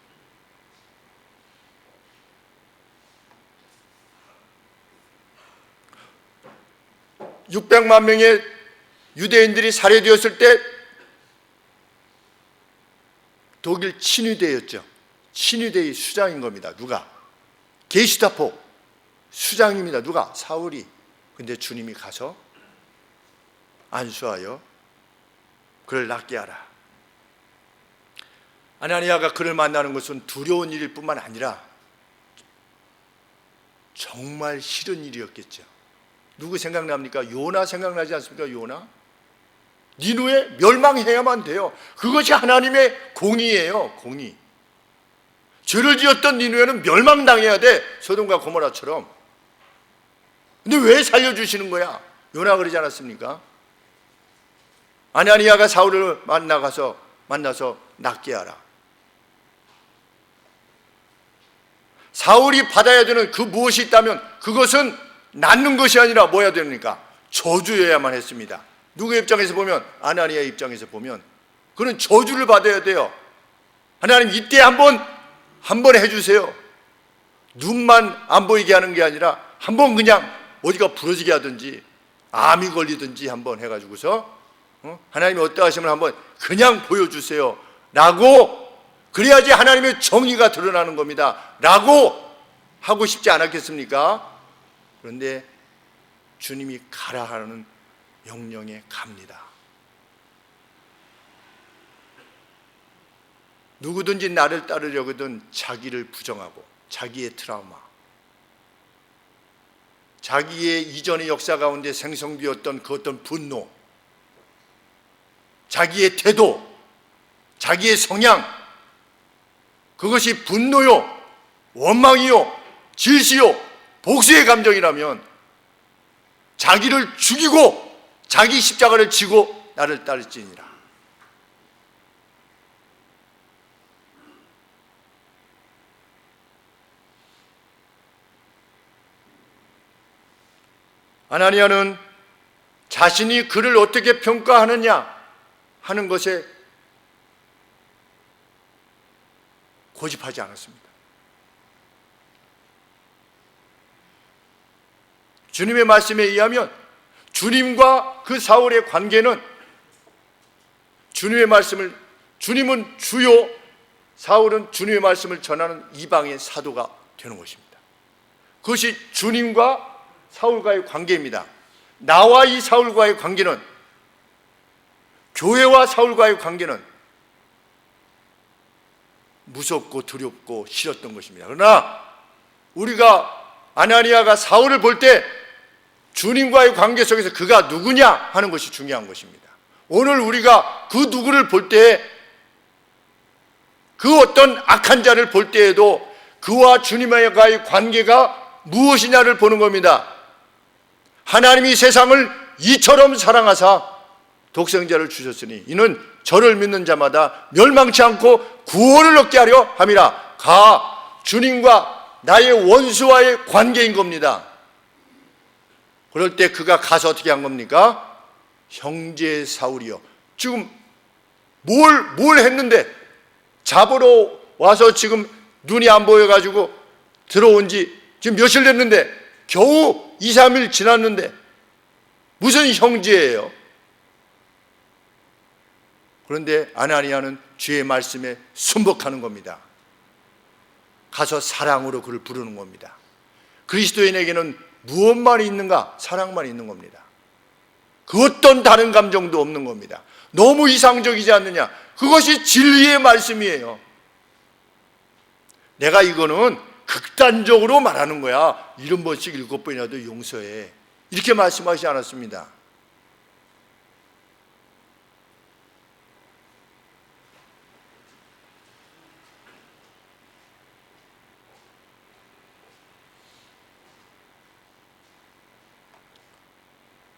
600만 명의 유대인들이 살해되었을 때 독일 친위대였죠. 친위대의 수장인 겁니다. 누가? 게시타포 수장입니다. 누가? 사울이. 근데 주님이 가서 안수하여 그를 낫게 하라. 아나니아가 그를 만나는 것은 두려운 일일 뿐만 아니라 정말 싫은 일이었겠죠. 누구 생각납니까? 요나 생각나지 않습니까? 요나? 니누에 멸망해야만 돼요. 그것이 하나님의 공의예요. 공의. 죄를 지었던 니누에는 멸망당해야 돼. 소돔과 고모라처럼. 근데 왜 살려주시는 거야? 요나 그러지 않았습니까? 아나니아가 사울을 만나서 낫게 하라. 사울이 받아야 되는 그 무엇이 있다면 그것은 낫는 것이 아니라 뭐 해야 됩니까? 저주여야만 했습니다. 누구의 입장에서 보면, 아나니아의 입장에서 보면 그는 저주를 받아야 돼요. 하나님 이때 한번 해주세요. 눈만 안 보이게 하는 게 아니라 한번 그냥 어디가 부러지게 하든지 암이 걸리든지 한번 해가지고서 하나님이 어떠하심을 한번 그냥 보여주세요 라고, 그래야지 하나님의 정의가 드러나는 겁니다 라고 하고 싶지 않았겠습니까? 그런데 주님이 가라 하는 명령에 갑니다. 누구든지 나를 따르려거든 자기를 부정하고 자기의 트라우마, 자기의 이전의 역사 가운데 생성되었던 그 어떤 분노, 자기의 태도, 자기의 성향, 그것이 분노요, 원망이요, 질시요, 복수의 감정이라면 자기를 죽이고 자기 십자가를 지고 나를 따를지니라. 아나니아는 자신이 그를 어떻게 평가하느냐 하는 것에 고집하지 않았습니다. 주님의 말씀에 의하면 주님과 그 사울의 관계는, 주님은 주요, 사울은 주님의 말씀을 전하는 이방의 사도가 되는 것입니다. 그것이 주님과 사울과의 관계입니다. 나와 이 사울과의 관계는, 교회와 사울과의 관계는 무섭고 두렵고 싫었던 것입니다. 그러나 우리가 아나니아가 사울을 볼 때 주님과의 관계 속에서 그가 누구냐 하는 것이 중요한 것입니다. 오늘 우리가 그 누구를 볼 때, 그 어떤 악한 자를 볼 때에도 그와 주님과의 관계가 무엇이냐를 보는 겁니다. 하나님이 세상을 이처럼 사랑하사 독생자를 주셨으니 이는 저를 믿는 자마다 멸망치 않고 구원을 얻게 하려 함이라. 주님과 나의 원수와의 관계인 겁니다. 그럴 때 그가 가서 어떻게 한 겁니까? 형제 사울이요, 지금 뭘 했는데, 잡으러 와서 지금 눈이 안 보여가지고 들어온 지 지금 며칠 됐는데, 겨우 2, 3일 지났는데 무슨 형제예요? 그런데 아나니아는 주의 말씀에 순복하는 겁니다. 가서 사랑으로 그를 부르는 겁니다. 그리스도인에게는 무엇만 있는가? 사랑만 있는 겁니다. 그 어떤 다른 감정도 없는 겁니다. 너무 이상적이지 않느냐? 그것이 진리의 말씀이에요. 내가 이거는 극단적으로 말하는 거야. 70번씩 7번이라도 용서해, 이렇게 말씀하지 않았습니다.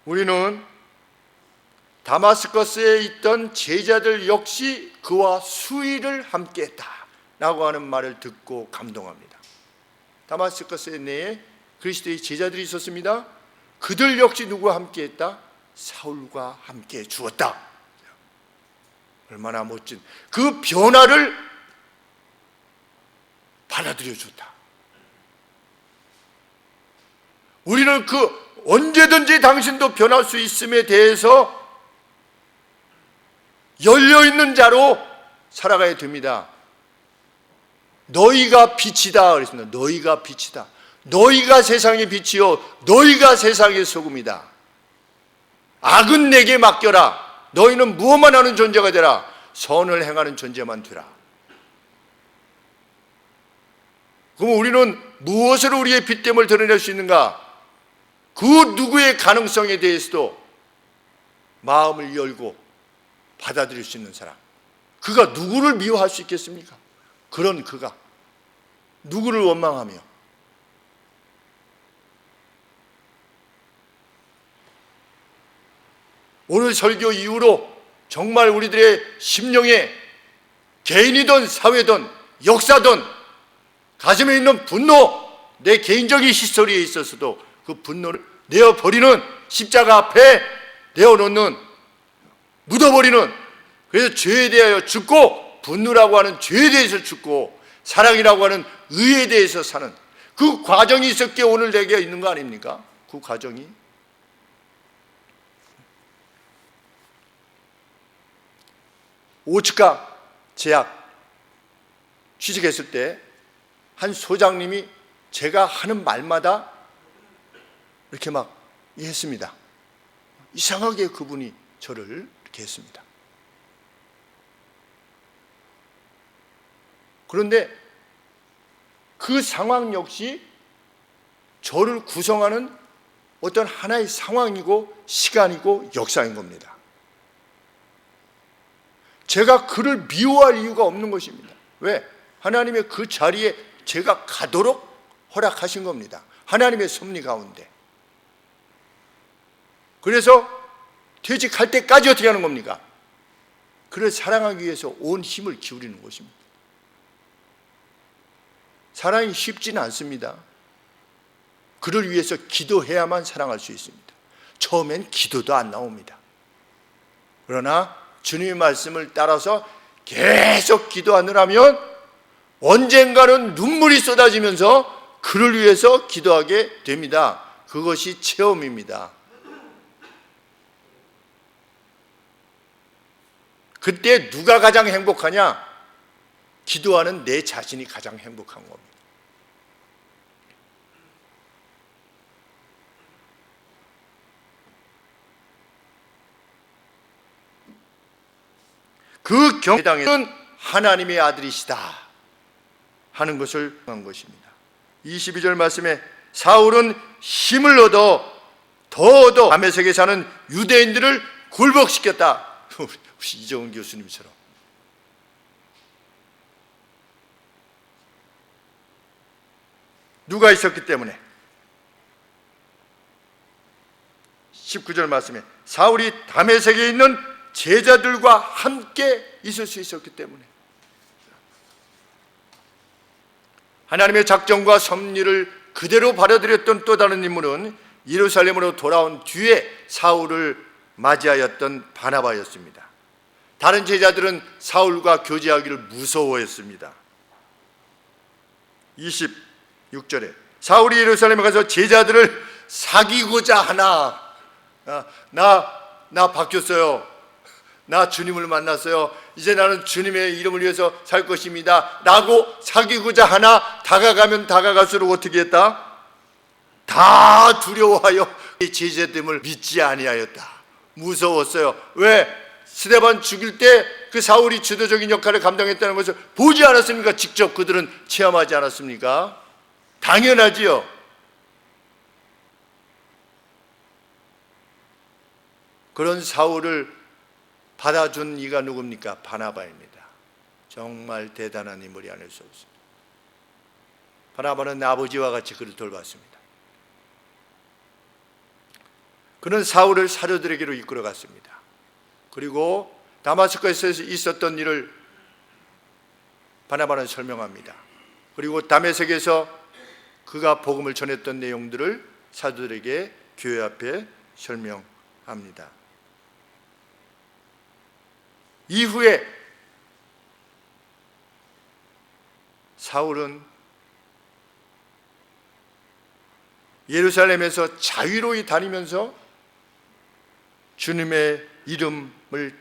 우리는 다마스커스에 있던 제자들 역시 그와 수의를 함께했다 라고 하는 말을 듣고 감동합니다. 다마스커스 내에 그리스도의 제자들이 있었습니다. 그들 역시 누구와 함께했다? 사울과 함께 주었다. 얼마나 멋진 그 변화를 받아들여 줬다. 우리는 그 언제든지 당신도 변할 수 있음에 대해서 열려있는 자로 살아가야 됩니다. 너희가 빛이다 그랬습니다. 너희가 빛이다. 너희가 세상의 빛이요 너희가 세상의 소금이다. 악은 내게 맡겨라. 너희는 무엇만 하는 존재가 되라. 선을 행하는 존재만 되라. 그럼 우리는 무엇으로 우리의 빛됨을 드러낼 수 있는가? 그 누구의 가능성에 대해서도 마음을 열고 받아들일 수 있는 사람. 그가 누구를 미워할 수 있겠습니까? 그런 그가 누구를 원망하며 오늘 설교 이후로 정말 우리들의 심령에 개인이든 사회든 역사든 가슴에 있는 분노, 내 개인적인 히스토리에 있어서도 그 분노를 내어버리는, 십자가 앞에 내어놓는, 묻어버리는, 그래서 죄에 대하여 죽고 분노라고 하는 죄에 대해서 죽고 사랑이라고 하는 의에 대해서 사는 그 과정이 있었기에 오늘 내게 있는 거 아닙니까? 그 과정이. 오츠카 제약 취직했을 때 한 소장님이 제가 하는 말마다 이렇게 막 했습니다. 이상하게 그분이 저를 이렇게 했습니다. 그런데 그 상황 역시 저를 구성하는 어떤 하나의 상황이고 시간이고 역사인 겁니다. 제가 그를 미워할 이유가 없는 것입니다. 왜? 하나님의 그 자리에 제가 가도록 허락하신 겁니다. 하나님의 섭리 가운데. 그래서 퇴직할 때까지 어떻게 하는 겁니까? 그를 사랑하기 위해서 온 힘을 기울이는 것입니다. 사랑이 쉽지는 않습니다. 그를 위해서 기도해야만 사랑할 수 있습니다. 처음엔 기도도 안 나옵니다. 그러나 주님의 말씀을 따라서 계속 기도하느라면 언젠가는 눈물이 쏟아지면서 그를 위해서 기도하게 됩니다. 그것이 체험입니다. 그때 누가 가장 행복하냐? 기도하는 내 자신이 가장 행복한 겁니다. 그 경당에는 하나님의 아들이시다 하는 것을 한 것입니다. 22절 말씀에 사울은 힘을 얻어 다메섹에 사는 유대인들을 굴복시켰다. 이정훈 교수님처럼. 누가 있었기 때문에? 19절 말씀에 사울이 다메섹에 있는 제자들과 함께 있을 수 있었기 때문에. 하나님의 작정과 섭리를 그대로 받아들였던 또 다른 인물은 예루살렘으로 돌아온 뒤에 사울을 맞이하였던 바나바였습니다. 다른 제자들은 사울과 교제하기를 무서워했습니다. 26절에 사울이 예루살렘에 가서 제자들을 사귀고자 하나. 나 바뀌었어요. 나 주님을 만났어요. 이제 나는 주님의 이름을 위해서 살 것입니다 라고 사귀고자 하나 다가가면 다가갈수록 어떻게 했다? 다 두려워하여 제자됨을 믿지 아니하였다. 무서웠어요. 왜? 스데반 죽일 때 그 사울이 주도적인 역할을 감당했다는 것을 보지 않았습니까? 직접 그들은 체험하지 않았습니까? 당연하지요. 그런 사울을 받아준 이가 누굽니까? 바나바입니다. 정말 대단한 인물이 아닐 수 없습니다. 바나바는 아버지와 같이 그를 돌봤습니다. 그는 사울을 사도들에게로 이끌어 갔습니다. 그리고 다마스커스에서 있었던 일을 바나바는 설명합니다. 그리고 다메섹에서 그가 복음을 전했던 내용들을 사도들에게 교회 앞에 설명합니다. 이후에 사울은 예루살렘에서 자유로이 다니면서 주님의 이름을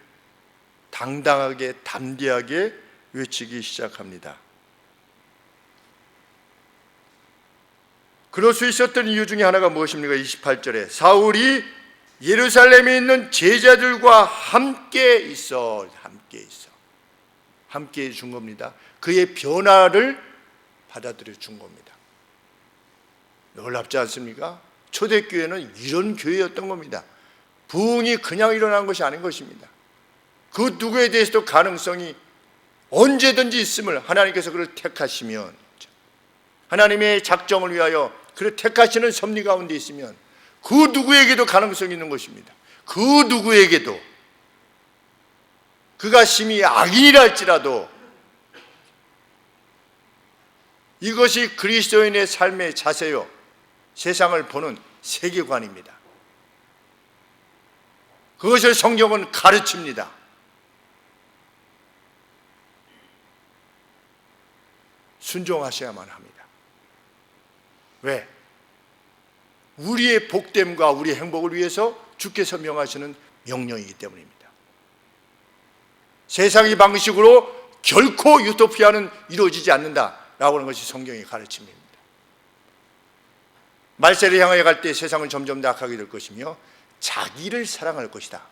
당당하게 담대하게 외치기 시작합니다. 그럴 수 있었던 이유 중에 하나가 무엇입니까? 28절에 사울이 예루살렘에 있는 제자들과 함께 있어 함께 준 겁니다. 그의 변화를 받아들여 준 겁니다. 놀랍지 않습니까? 초대교회는 이런 교회였던 겁니다. 부흥이 그냥 일어난 것이 아닌 것입니다. 그 누구에 대해서도 가능성이 언제든지 있음을 하나님께서 그를 택하시면, 하나님의 작정을 위하여 그를 택하시는 섭리 가운데 있으면 그 누구에게도 가능성이 있는 것입니다. 그 누구에게도, 그가 심히 악인이라 할지라도 이것이 그리스도인의 삶의 자세요, 세상을 보는 세계관입니다. 그것을 성경은 가르칩니다. 순종하셔야만 합니다. 왜? 우리의 복됨과 우리의 행복을 위해서 주께서 명하시는 명령이기 때문입니다. 세상의 방식으로 결코 유토피아는 이루어지지 않는다라고 하는 것이 성경의 가르침입니다. 말세를 향하여 갈 때 세상은 점점 더 악하게 될 것이며 자기를 사랑할 것이다.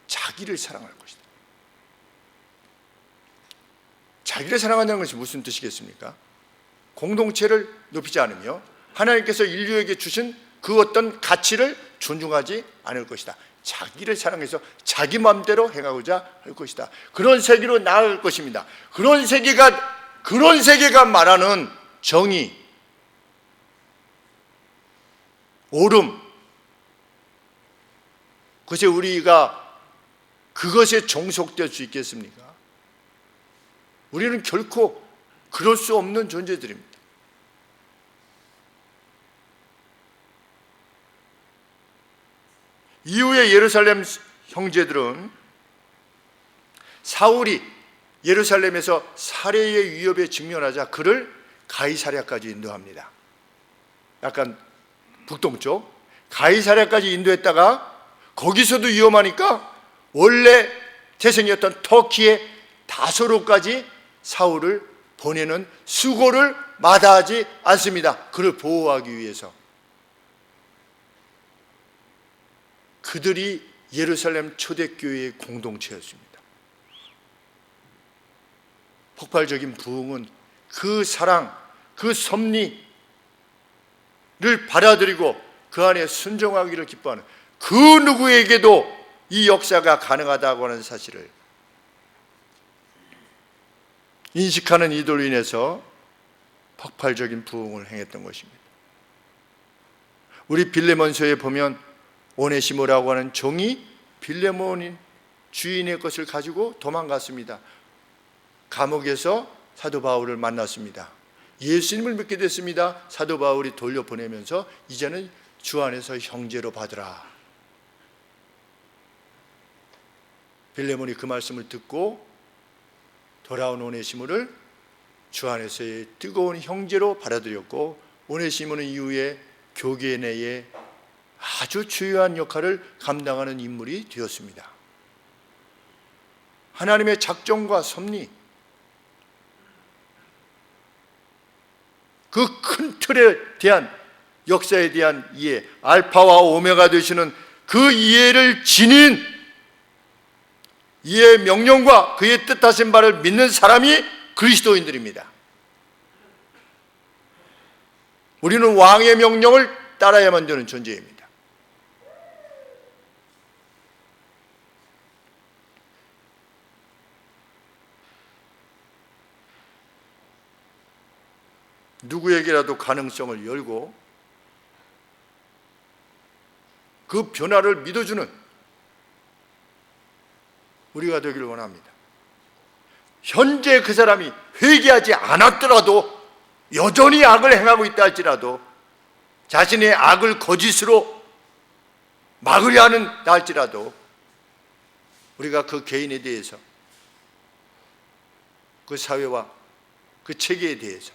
자기를 사랑할 것이다. 자기를 사랑한다는 것이 무슨 뜻이겠습니까? 공동체를 높이지 않으며 하나님께서 인류에게 주신 그 어떤 가치를 존중하지 않을 것이다. 자기를 사랑해서 자기 마음대로 행하고자 할 것이다. 그런 세계로 나아갈 것입니다. 그런 세계가 말하는 정의, 옳음, 그것에 우리가 그것에 종속될 수 있겠습니까? 우리는 결코 그럴 수 없는 존재들입니다. 이후에 예루살렘 형제들은 사울이 예루살렘에서 살해의 위협에 직면하자 그를 가이사랴까지 인도합니다. 약간 북동쪽 가이사랴까지 인도했다가 거기서도 위험하니까 원래 태생이었던 터키의 다소로까지 사울을 보내는 수고를 마다하지 않습니다. 그를 보호하기 위해서. 그들이 예루살렘 초대교회의 공동체였습니다. 폭발적인 부흥은 그 사랑, 그 섭리를 받아들이고 그 안에 순종하기를 기뻐하는 그 누구에게도 이 역사가 가능하다고 하는 사실을 인식하는 이들로 인해서 폭발적인 부흥을 행했던 것입니다. 우리 빌레몬서에 보면 오네시모라고 하는 종이 빌레몬인 주인의 것을 가지고 도망갔습니다. 감옥에서 사도 바울을 만났습니다. 예수님을 믿게 됐습니다. 사도 바울이 돌려보내면서 이제는 주 안에서 형제로 받으라. 빌레몬이 그 말씀을 듣고 돌아온 오네시모를 주 안에서의 뜨거운 형제로 받아들였고, 오네시모는 이후에 교계 내에 아주 주요한 역할을 감당하는 인물이 되었습니다. 하나님의 작정과 섭리, 그 큰 틀에 대한 역사에 대한 이해, 알파와 오메가 되시는 그 이해를 지닌 이해의 명령과 그의 뜻하신 바를 믿는 사람이 그리스도인들입니다. 우리는 왕의 명령을 따라야만 되는 존재입니다. 누구에게라도 가능성을 열고 그 변화를 믿어주는 우리가 되기를 원합니다. 현재 그 사람이 회개하지 않았더라도, 여전히 악을 행하고 있다 할지라도, 자신의 악을 거짓으로 막으려 하는다 할지라도, 우리가 그 개인에 대해서, 그 사회와 그 체계에 대해서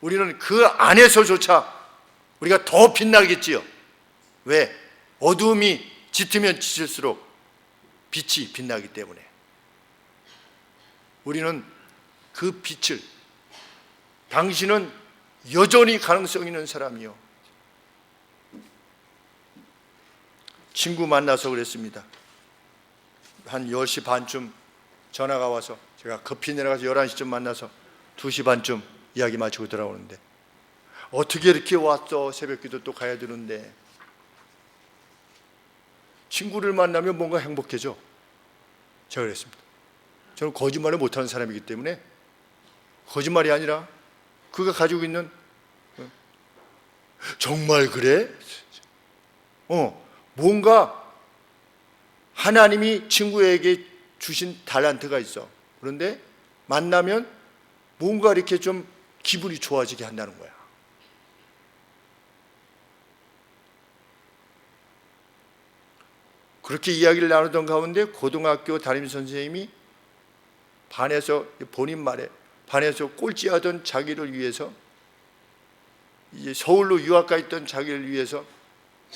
우리는 그 안에서조차 우리가 더 빛나겠지요. 왜? 어두움이 짙으면 짙을수록 빛이 빛나기 때문에. 우리는 그 빛을, 당신은 여전히 가능성 있는 사람이요. 친구 만나서 그랬습니다. 한 10시 반쯤 전화가 와서 제가 급히 내려가서 11시쯤 만나서 2시 반쯤 이야기 마치고 돌아오는데, 어떻게 이렇게 왔어? 새벽기도 또 가야 되는데. 친구를 만나면 뭔가 행복해져. 제가 그랬습니다. 저는 거짓말을 못하는 사람이기 때문에, 거짓말이 아니라 그가 가지고 있는, 정말 그래? 뭔가 하나님이 친구에게 주신 달란트가 있어. 그런데 만나면 뭔가 이렇게 좀 기분이 좋아지게 한다는 거야. 그렇게 이야기를 나누던 가운데 고등학교 담임 선생님이 반에서, 본인 말에 반에서 꼴찌하던 자기를 위해서, 이제 서울로 유학 가 있던 자기를 위해서,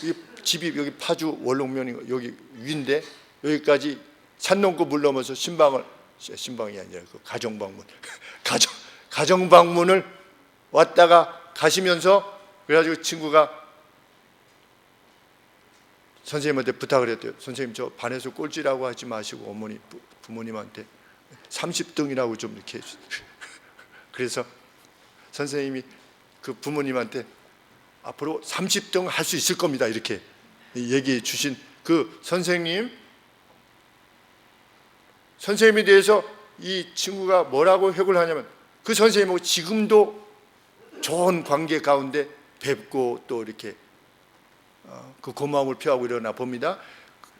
이 집이 여기 파주 원롱면인 여기 위인데 여기까지 산 넘고 물 넘어서 신방이 아니라 그 가정방문 가정방문을 왔다가 가시면서, 그래가지고 친구가 선생님한테 부탁을 했대요. 선생님, 저 반에서 꼴찌라고 하지 마시고 부모님한테 30등이라고 좀 이렇게 해주세요. 그래서 선생님이 그 부모님한테 앞으로 30등 할 수 있을 겁니다, 이렇게 얘기해 주신 그 선생님에 대해서 이 친구가 뭐라고 회고를 하냐면, 그 선생님하고 지금도 좋은 관계 가운데 뵙고 또 이렇게 그 고마움을 표하고 일어나 봅니다.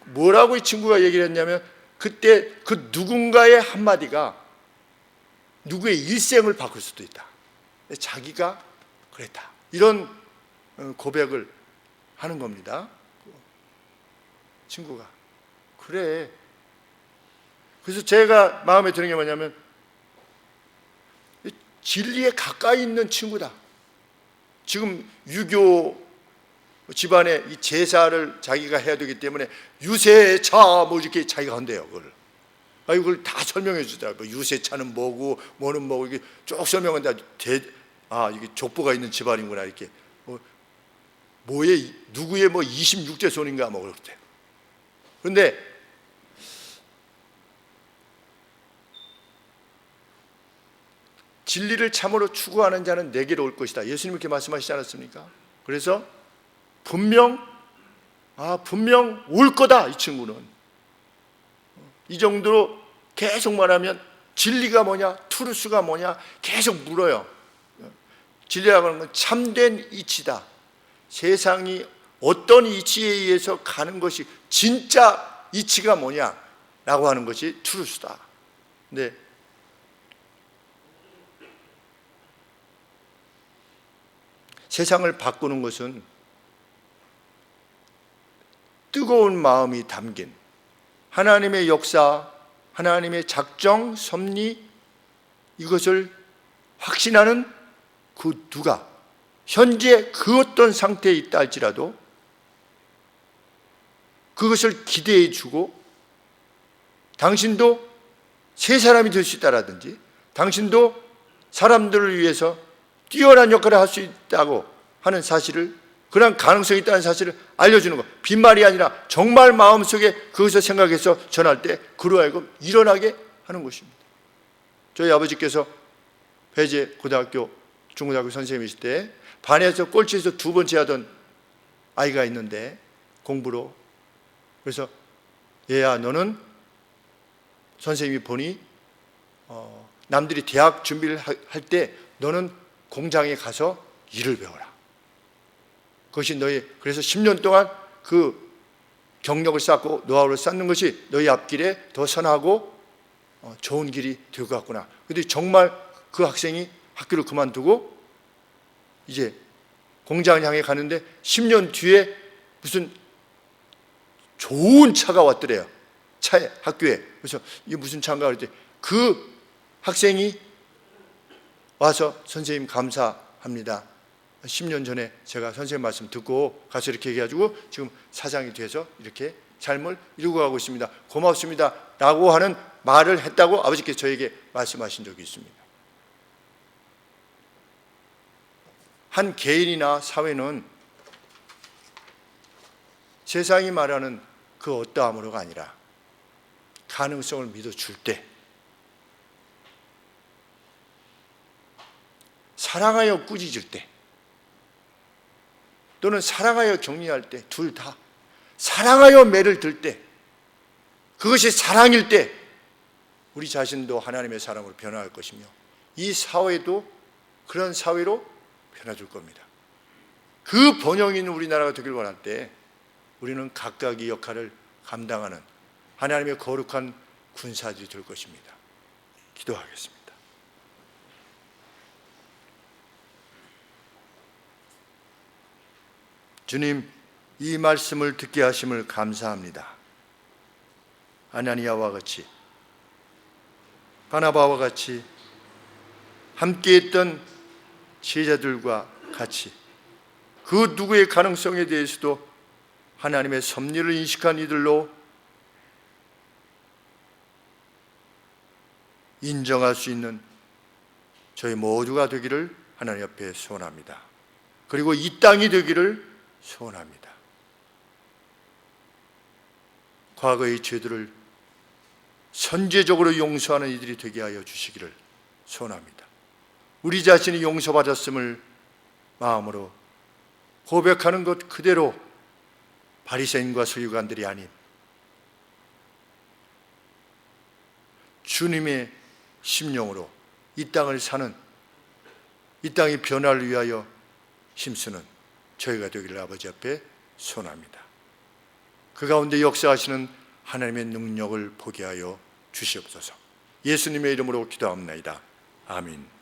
뭐라고 이 친구가 얘기를 했냐면, 그때 그 누군가의 한마디가 누구의 일생을 바꿀 수도 있다. 자기가 그랬다. 이런 고백을 하는 겁니다. 친구가. 그래. 그래서 제가 마음에 드는 게 뭐냐면, 진리에 가까이 있는 친구다. 지금 유교 집안에 이 제사를 자기가 해야 되기 때문에 유세차 뭐 이렇게 자기가 한대요. 이걸 다 설명해 주더라고요. 유세차는 뭐고 뭐는 뭐고 이게 쭉 설명한다. 이게 족보가 있는 집안이구나 이렇게. 누구의 26대 손인가 뭐 그렇대. 그런데 진리를 참으로 추구하는 자는 내게로 올 것이다. 예수님 이렇게 말씀하시지 않았습니까? 그래서 분명 올 거다. 이 친구는 이 정도로 계속 말하면, 진리가 뭐냐, 트루스가 뭐냐 계속 물어요. 진리라고 하는 건 참된 이치다. 세상이 어떤 이치에 의해서 가는 것이 진짜 이치가 뭐냐라고 하는 것이 트루스다. 근데 세상을 바꾸는 것은 뜨거운 마음이 담긴 하나님의 역사, 하나님의 작정, 섭리, 이것을 확신하는 그 누가 현재 그 어떤 상태에 있다 할지라도 그것을 기대해 주고, 당신도 새 사람이 될 수 있다라든지, 당신도 사람들을 위해서 뛰어난 역할을 할 수 있다고 하는 사실을, 그런 가능성이 있다는 사실을 알려주는 것. 빈말이 아니라 정말 마음속에 그것을 생각해서 전할 때 그로 하여금 일어나게 하는 것입니다. 저희 아버지께서 배제 고등학교, 중고등학교 선생님이실 때 반에서 꼴찌에서 2번째 하던 아이가 있는데, 공부로. 그래서 얘야, 너는 선생님이 보니 남들이 대학 준비를 할 때 너는 공장에 가서 일을 배워라. 그것이 그래서 10년 동안 그 경력을 쌓고 노하우를 쌓는 것이 너희 앞길에 더 선하고 좋은 길이 될 것 같구나. 그런데 정말 그 학생이 학교를 그만두고 이제 공장을 향해 가는데 10년 뒤에 무슨 좋은 차가 왔더래요. 학교에. 그래서 이게 무슨 차인가 그랬더니 그 학생이 와서 선생님 감사합니다. 합니다. 10년 전에 제가 선생님 말씀 듣고 가서 이렇게 얘기해가지고 지금 사장이 돼서 이렇게 삶을 이루고 가고 있습니다. 고맙습니다 라고 하는 말을 했다고 아버지께서 저에게 말씀하신 적이 있습니다. 한 개인이나 사회는 세상이 말하는 그 어떠함으로가 아니라 가능성을 믿어줄 때, 사랑하여 꾸짖을 때, 또는 사랑하여 격려할 때, 둘 다 사랑하여 매를 들 때, 그것이 사랑일 때 우리 자신도 하나님의 사랑으로 변화할 것이며 이 사회도 그런 사회로 변화줄 겁니다. 그 번영이 있는 우리나라가 되길 원할 때 우리는 각각의 역할을 감당하는 하나님의 거룩한 군사들이 될 것입니다. 기도하겠습니다. 주님, 이 말씀을 듣게 하심을 감사합니다. 아나니아와 같이, 바나바와 같이, 함께했던 제자들과 같이 그 누구의 가능성에 대해서도 하나님의 섭리를 인식한 이들로 인정할 수 있는 저희 모두가 되기를 하나님 앞에 소원합니다. 그리고 이 땅이 되기를 소원합니다. 과거의 죄들을 선제적으로 용서하는 이들이 되게 하여 주시기를 소원합니다. 우리 자신이 용서받았음을 마음으로 고백하는 것 그대로 바리새인과 서기관들이 아닌 주님의 심령으로 이 땅을 사는, 이 땅의 변화를 위하여 힘쓰는 저희가 되기를 아버지 앞에 소원합니다. 그 가운데 역사하시는 하나님의 능력을 보게 하여 주시옵소서. 예수님의 이름으로 기도합니다. 아멘.